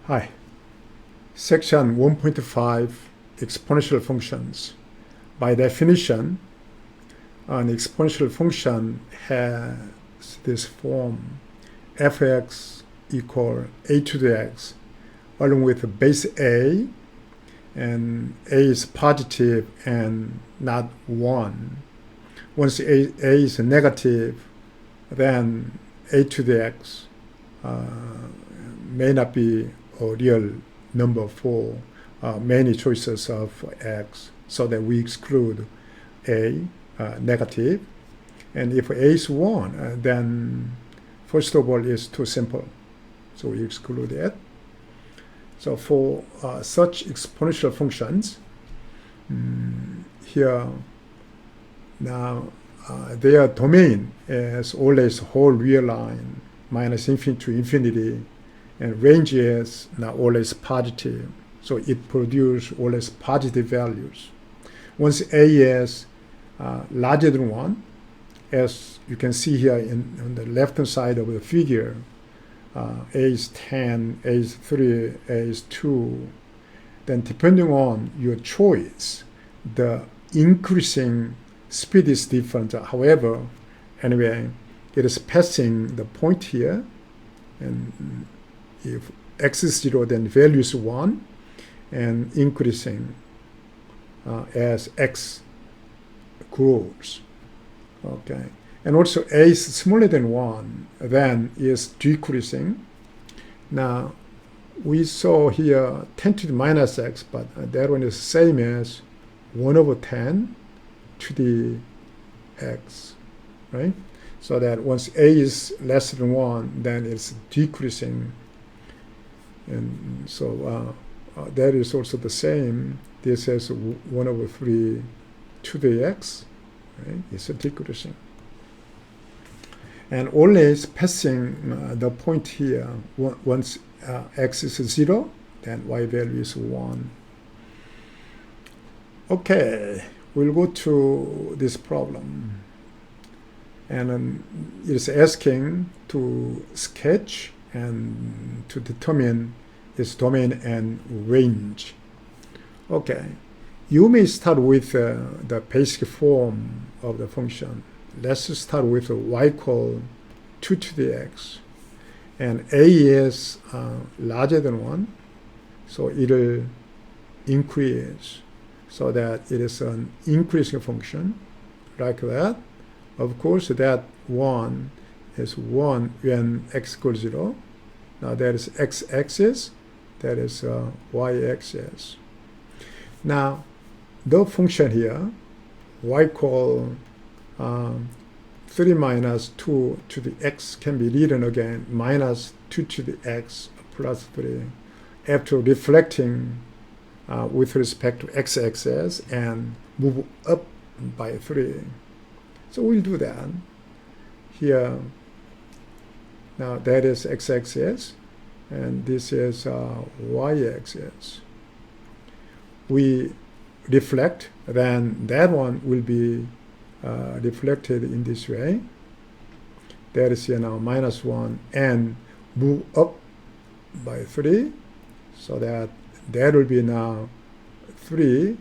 Hi, section 1.5 exponential functions. By definition, an exponential function has this form fx equal a to the x along with base a, and a is positive and not 1. Once a is negative, then a to the x may not be a real number for many choices of x, so that we exclude a negative. And if a is 1, then first of all it's too simple, so we exclude it. So for such exponential functions, here now their domain is always whole real line minus infinity to infinity, and range is now always positive, so it produces always positive values. Once a is larger than 1, as you can see here on the left hand side of the figure, a is 10, a is 3, a is 2, then depending on your choice, the increasing speed is different. However, anyway, it is passing the point here, and if x is 0, then value is 1, and increasing as x grows. Okay, and also a is smaller than 1, then is decreasing. Now, we saw here 10 to the minus x, but that one is the same as 1 over 10 to the x, right? So that once a is less than 1, then it's decreasing. And so that is also the same. This is 1 over 3 to the x, right? It's decreasing. And always passing the point here. Once x is 0, then y value is 1. Okay, we'll go to this problem. And it is asking to sketch and to determine its domain and range. Okay, you may start with the basic form of the function. Let's start with y equal 2 to the x. And a is larger than 1, so it'll increase so that it is an increasing function, like that. Of course, that 1 is 1 when x equals 0. Now that is x-axis, that is y-axis. Now, the function here, y equal 3 minus 2 to the x, can be written again minus 2 to the x plus 3, after reflecting with respect to x-axis and move up by 3. So we'll do that. Here, now that is x-axis, and this is y-axis. We reflect, then that one will be reflected in this way. That is here now minus 1, and move up by 3, so that will be now 3,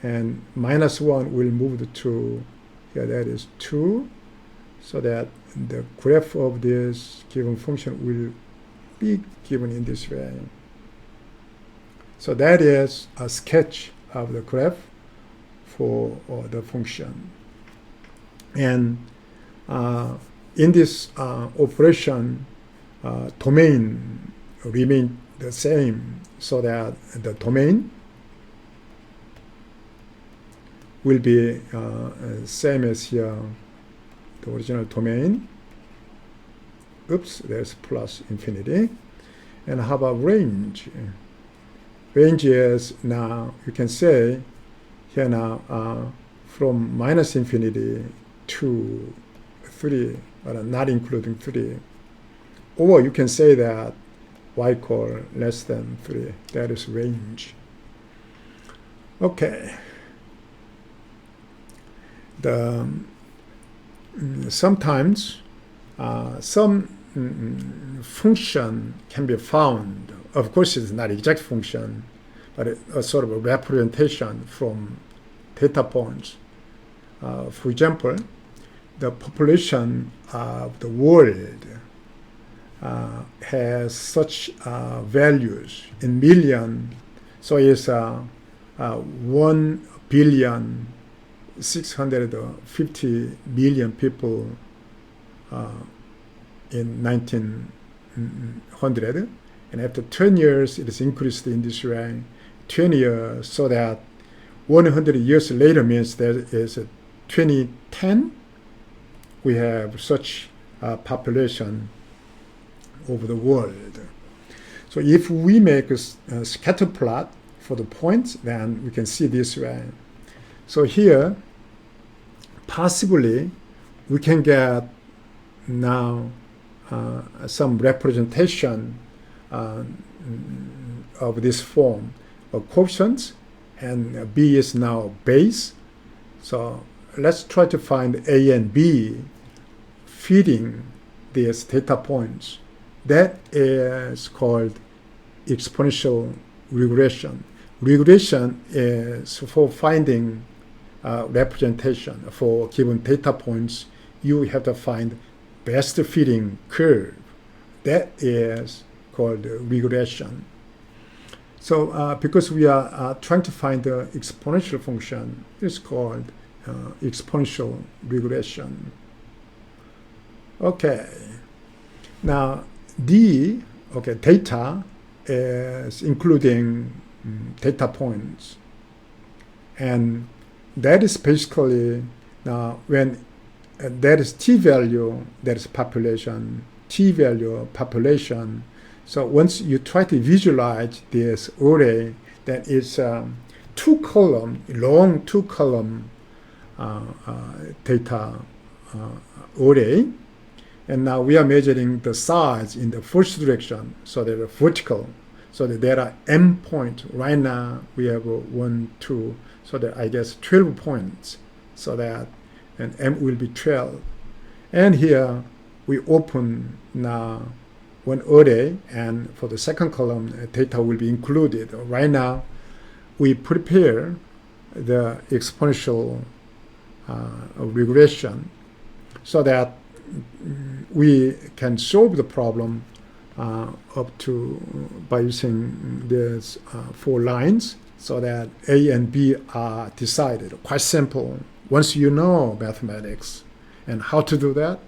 and minus 1 will move to 2. Here that is 2, so that the graph of this given function will be given in this way. So that is a sketch of the graph for the function. And in this operation, domain remain the same, so that the domain will be same as here, the original domain. Oops, there's plus infinity. And how about range? Range is, now you can say here now from minus infinity to 3, but not including 3. Or you can say that y equal less than 3. That is range. Okay. Sometimes some function can be found of course, it's not exact function, but a sort of a representation from data points. For example, the population of the world has such values in million, so it's 1,650,000,000 people in 1900, and after 10 years it is increased in this way, 20 years, so that 100 years later means there is a 2010 we have such population over the world. So if we make a scatter plot for the points, then we can see this way. So here, possibly, we can get now some representation of this form of quotients, and B is now base. So let's try to find A and B fitting these data points. That is called exponential regression. Regression is for finding representation for given data points. You have to find best fitting curve. That is called regression. So because we are trying to find the exponential function, it's called exponential regression. Okay. Now D, okay, data is including data points, and that is basically when that is t-value, that is population, t-value, population. So once you try to visualize this array, then it's two-column, long two-column data array. And now we are measuring the size in the first direction, so they're vertical. So that there are m points. Right now we have 1, 2, so that I guess 12 points. So that, and m will be 12. And here we open now one array, and for the second column, data will be included. Right now we prepare the exponential regression so that we can solve the problem up to by using these 4 lines, so that A and B are decided. Quite simple. Once you know mathematics and how to do that,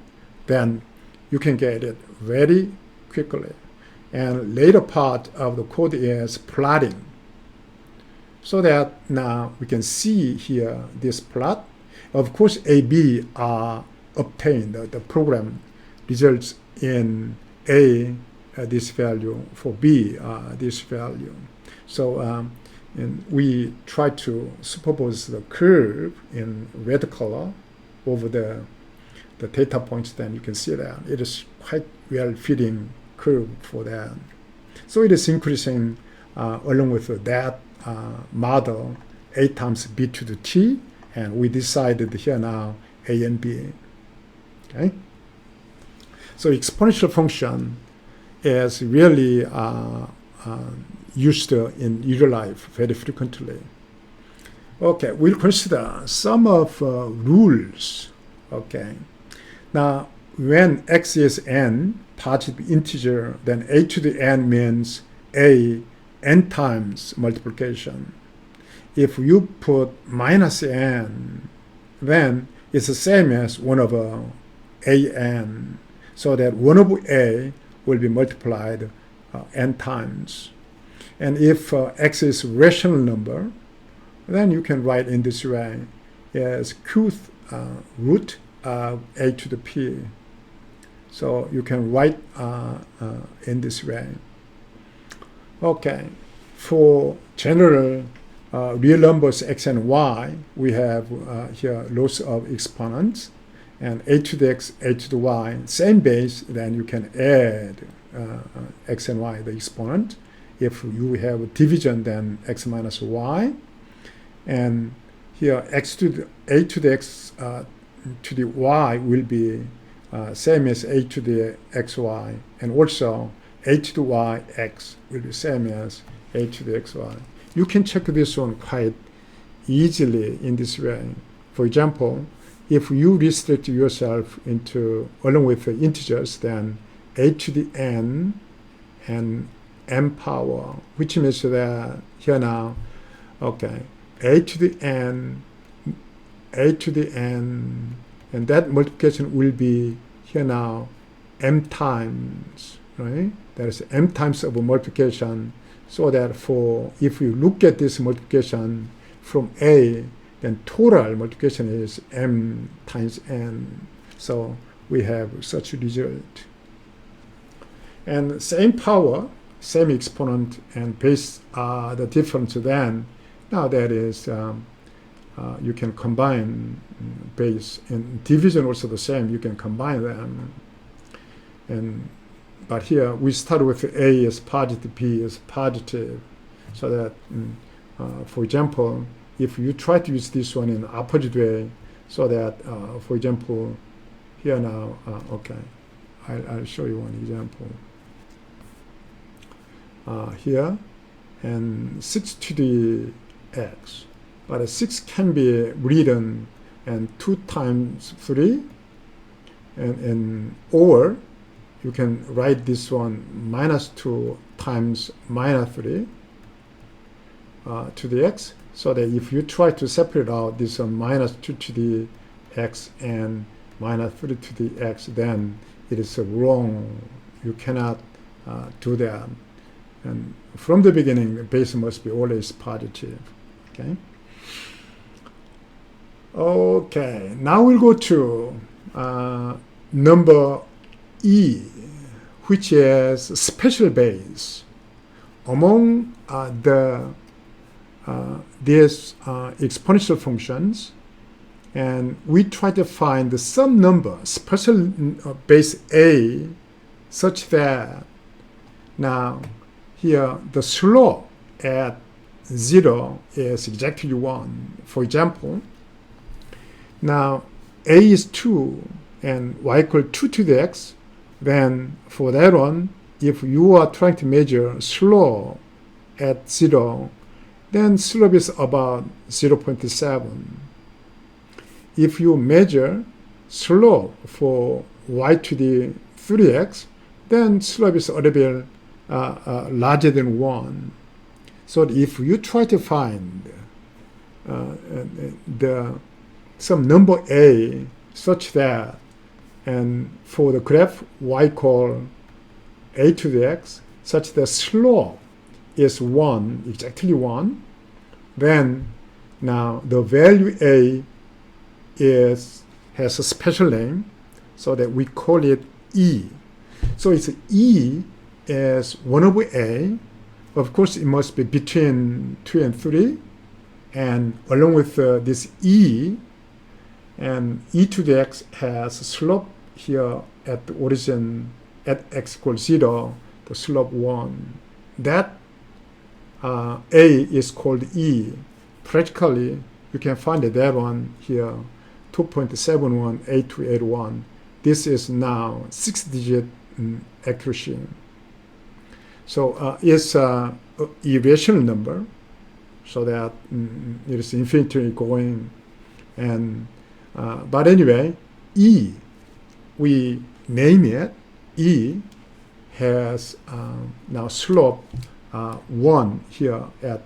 then you can get it very quickly. And later part of the code is plotting, so that now we can see here this plot. Of course, A, B are obtained. The program results in A this value, for B this value. So and we try to superpose the curve in red color over the data points. Then you can see that it is quite well fitting curve for that. So it is increasing along with that model, A times B to the T, and we decided here now A and B. Okay. So exponential function is really used in real life very frequently. Okay, we'll consider some of rules. Okay. Now, when x is n, positive integer, then a to the n means a n times multiplication. If you put minus n, then it's the same as 1 over an, so that 1 over a will be multiplied n times. And if x is rational number, then you can write in this way as qth root of a to the p. So you can write in this way. Okay, for general real numbers x and y, we have here lots of exponents, and a to the x, a to the y, same base, then you can add x and y, the exponent. If you have division, then x minus y. And here x to the a to the x to the y will be same as a to the xy, and also a to the y x will be same as a to the xy. You can check this one quite easily in this way. For example, if you restrict yourself into along with the integers, then a to the n and m power, which means that here now, okay, a to the n, and that multiplication will be here now m times, right? That is m times of a multiplication, so that if you look at this multiplication from a, then total multiplication is m times n. So we have such a result. And same power, same exponent, and base are the difference then. Now that is, you can combine base, and division also the same, you can combine them. But here we start with a as positive, b as positive, so that, for example, if you try to use this one in the opposite way, so that, for example, here now, okay, I'll show you one example. Here, and 6 to the x, but 6 can be written and 2 times 3, and or you can write this one minus 2 times minus 3 to the x, so that if you try to separate out this minus 2 to the x and minus 3 to the x, then it is wrong. You cannot do that. And from the beginning, the base must be always positive. Okay. Okay. Now we'll go to number E, which is special base among these exponential functions, and we try to find some number, special base A, such that now here the slope at 0 is exactly 1. For example, now a is 2 and y equal 2 to the x, then for that one, if you are trying to measure slope at 0, then slope is about 0.7. If you measure slope for y to the 3x, then slope is a little bit larger than 1. So if you try to find some number a such that, and for the graph y equal a to the x, such that slope is 1, exactly 1, then now the value a has a special name, so that we call it E. So it's E is 1 over a. Of course, it must be between 2 and 3, and along with this E, and e to the x has a slope here at the origin at x equals 0, the slope 1. That a is called E. Practically, you can find that one here, 2.718281. This is now 6-digit accuracy. So it's an irrational number, so that it is infinitely going. And but anyway, E, we name it E, has now slope 1 here at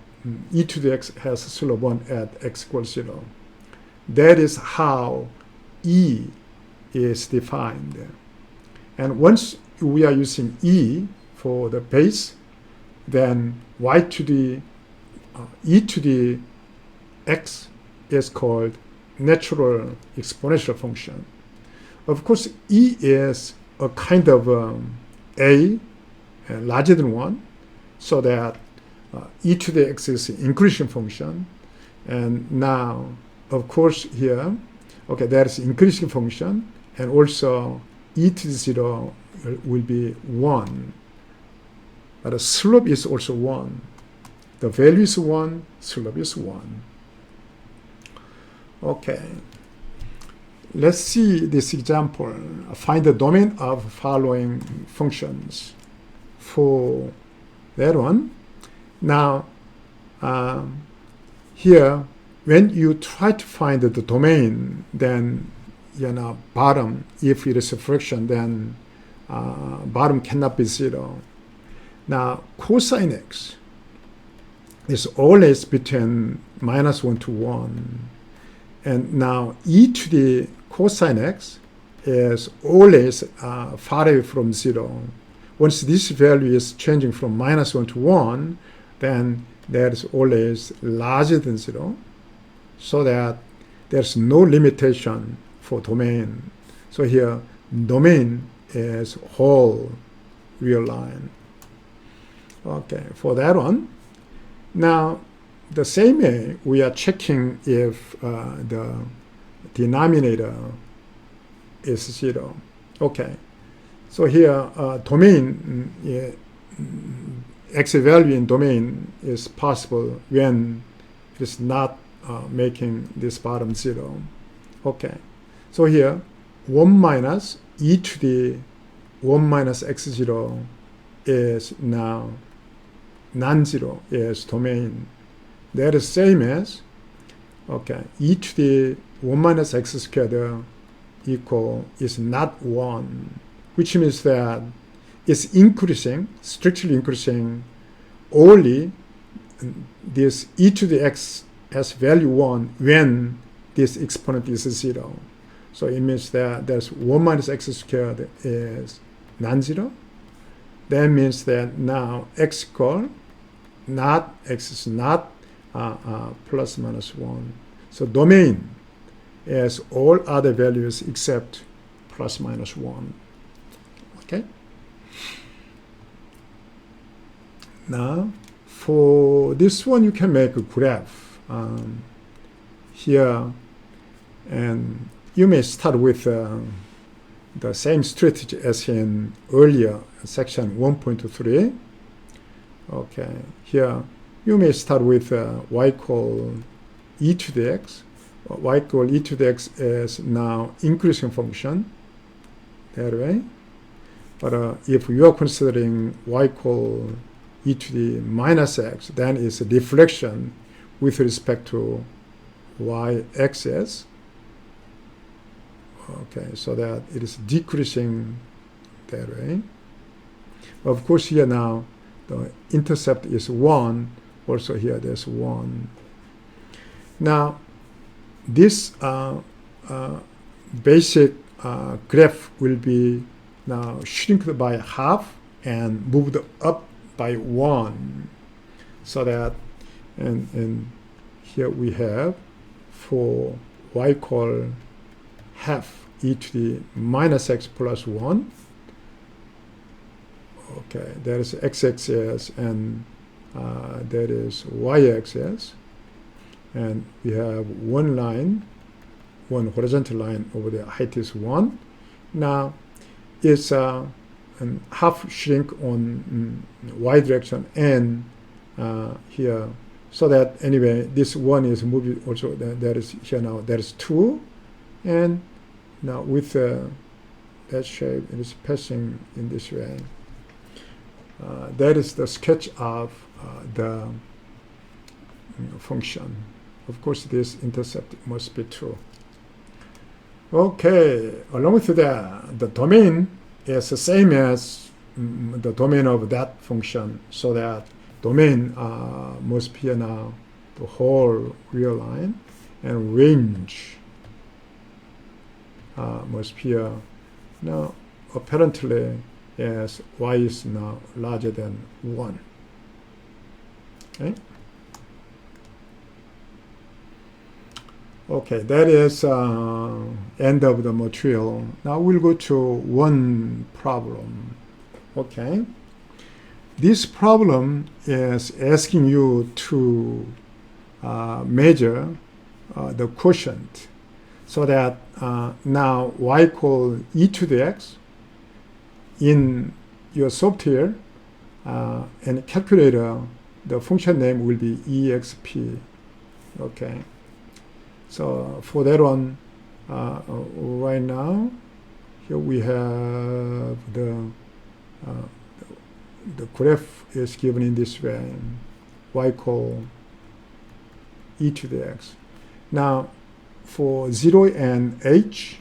e to the x has a slope 1 at x equals 0. That is how E is defined. And once we are using E for the base, then y to the e to the x is called natural exponential function. Of course, E is a kind of a larger than 1, so that e to the x is an increasing function. And now, of course, here, okay, that is increasing function, and also e to the 0 will be 1. But the slope is also 1. The value is 1, slope is 1. Okay. Let's see this example. Find the domain of following functions. for that one. Now, here, when you try to find the domain, then bottom, if it is a fraction, then bottom cannot be 0. Now, cosine x is always between -1 to 1. And now e to the cosine x is always far away from 0. Once this value is changing from -1 to 1, then that is always larger than 0, so that there's no limitation for domain. So here, domain is whole real line. Okay, for that one. Now, the same way, we are checking if the denominator is 0. Okay, so here, domain, x value in domain is possible when it is not making this bottom 0. Okay, so here, 1 minus e to the 1 minus x0 is now non-zero is domain. That is same as, okay, e to the 1 minus x squared equal is not 1, which means that it's increasing, strictly increasing, only this e to the x has value 1 when this exponent is 0. So it means that there's 1 minus x squared is non-zero. That means that now x equal, not x is not plus minus 1. So domain is all other values except plus minus 1. Okay? Now, for this one, you can make a graph here, and you may start with the same strategy as in earlier section 1.3. Okay, here you may start with y equal e to the x. Y equal e to the x is now increasing function that way. But if you are considering y equal e to the minus x, then it's a deflection with respect to y-axis. Okay, so that it is decreasing that way. Of course, here now the intercept is 1. Also here there's 1. Now, this basic graph will be now shrunk by half and moved up by 1. So that, and here we have for y equal half e to the minus x plus 1. Okay, that is x-axis, and that is y-axis. And we have one line, one horizontal line over there, height is 1. Now, it's half shrink on y direction and here, so that anyway, this 1 is moving also, that is here now, there is 2. And now with that shape, it is passing in this way. That is the sketch of the function. Of course, this intercept must be 2. Okay, along with that, the domain is the same as the domain of that function, so that domain must be now the whole real line, and range must be now apparently as y is now larger than 1. Okay. Okay, that is end of the material. Now we'll go to one problem. Okay. This problem is asking you to measure the quotient, so that now y equal e to the x in your software and calculator, the function name will be exp. Okay. So for that one, right now, here we have the the graph is given in this way, y equal e to the x. Now, for 0 and h,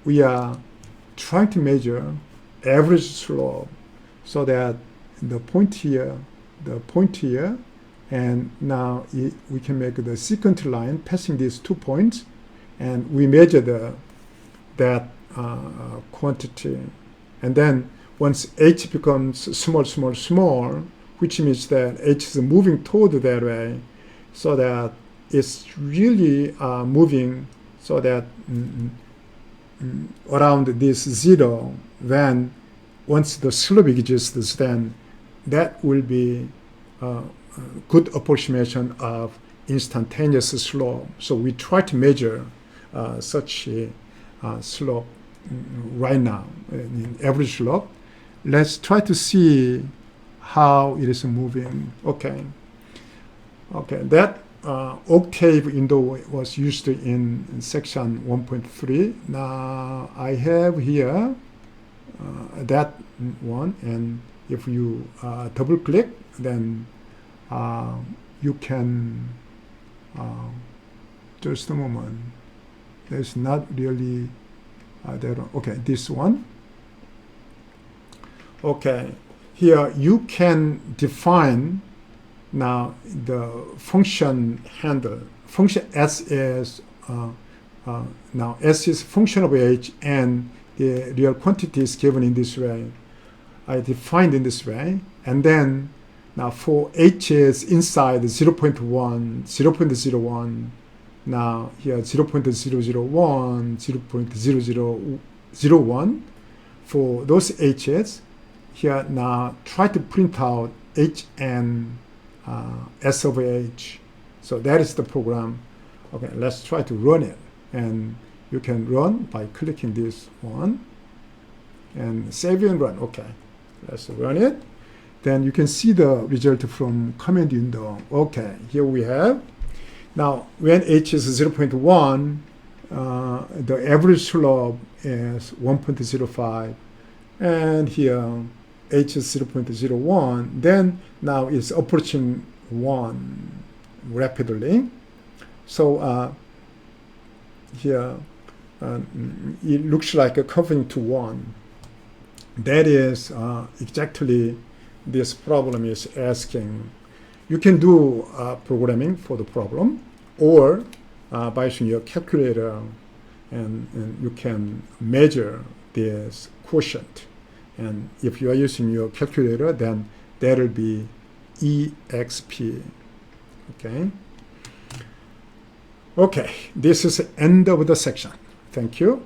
we are trying to measure average slope so that the point here, and now we can make the secant line passing these 2 points, and we measure that quantity. And then once h becomes small, which means that h is moving toward that way, so that it's really moving so that around this 0, then once the slope exists, then that will be a good approximation of instantaneous slope. So we try to measure such a slope right now, in average slope. Let's try to see how it is moving. Okay, that octave window was used in section 1.3. Now I have here that one, and if you double click, then you can, just a moment, there's not really that one. Okay, this one. Okay, here you can define now the function handle. Function s is now s is function of h, and the real quantity is given in this way. I defined in this way, and then now for h is inside 0.1, 0.01. Now here 0.001, 0.0001 for those h's. Here now try to print out h and s over h. So that is the program. Okay, let's try to run it. And you can run by clicking this one and save and run. Okay, let's run it. Then you can see the result from command window. Okay, here we have. Now, when h is 0.1, the average slope is 1.05. And here, h is 0.01. Then now it's approaching 1 rapidly. So here, it looks like a curving to 1. That is exactly this problem is asking. You can do programming for the problem, or by using your calculator, and you can measure this quotient. And if you are using your calculator, then that will be EXP. Okay, this is the end of the section. Thank you.